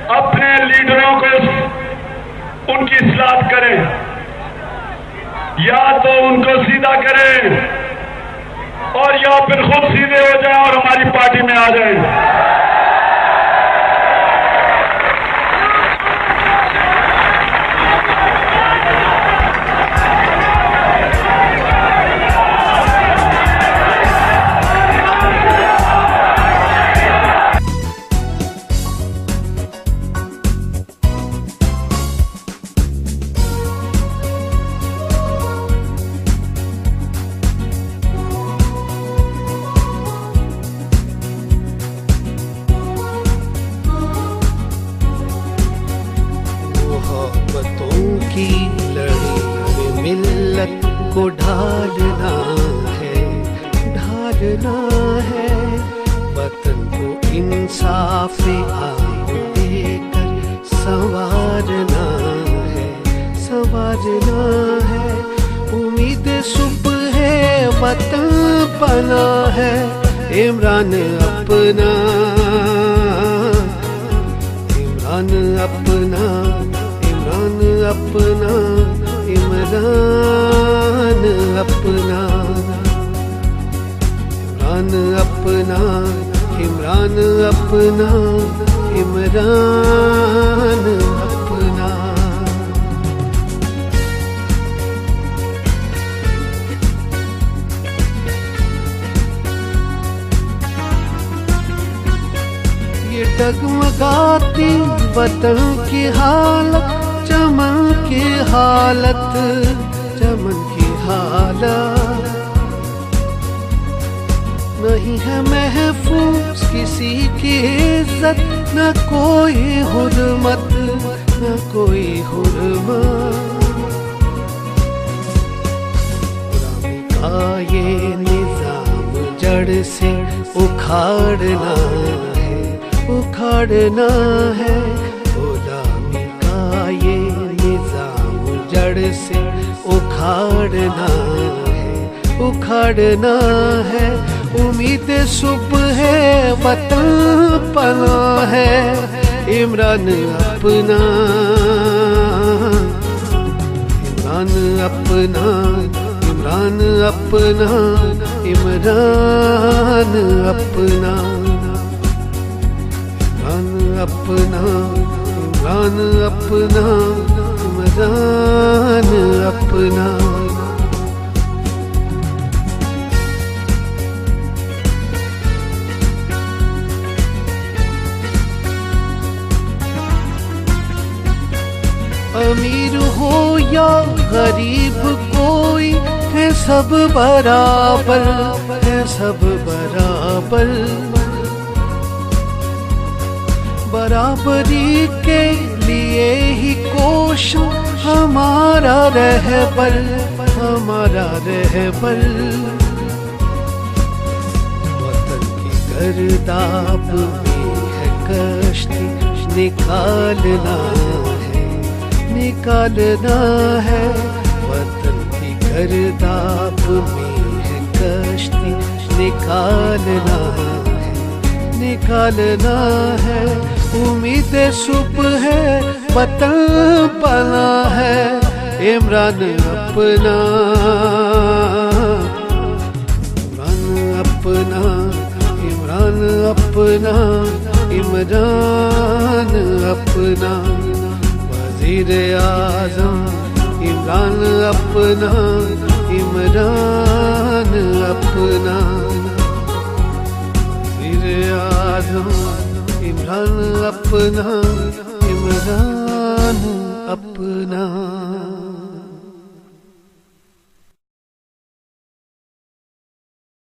अपने लीडरों को उनकी इस्लाह करें, या तो उनको सीधा करें और या फिर खुद सीधे हो जाएं और हमारी पार्टी में आ जाएं। की लड़ी में मिल्लत को ढालना है, ढालना है। वतन को इंसाफ आइन देकर संवारना है, संवारना है। उम्मीद सुबह है, वतन बना है। इमरान अपना, इमरान अपना, इमरान अपना, इमरान अपना, इमरान अपना, इमरान अपना, इमरान अपना। ये डगमगाती वतन की हालत, चमन की हालत, चमन की हालत। नहीं है महफूज किसी की इज्जत, न कोई हुर्मत, न कोई हुर्मत। गुलामी का ये निजाम जड़ से उखाड़ना है, उखाड़ना है। ये निजाम जड़ से उखाड़ना है, उखाड़ना है। उम्मीद सुबह है, वतन पना है। इमरान अपना, इमरान अपना, इमरान अपना, इमरान अपना, इमरान अपना, इमरान अपना, इमरान अपना। अमीर हो या गरीब कोई है, सब बराबर है, सब बराबर। बराबरी के लिए ही कोशिश हमारा रहबर, हमारा रहबर। वतन की गर्दाब में है कश्ती, निकालना है, निकालना है। वतन की गर्दाब में है कश्ती, निकालना है, निकालना है। उम्मीद सुबह है, वतन बना है। इमरान अपना, इमरान अपना, इमरान अपना, इमरान अपना। वज़ीर आज़म इमरान अपना, इमरान अपना। वज़ीर आज़म इमरान अपना, इमरान अपना।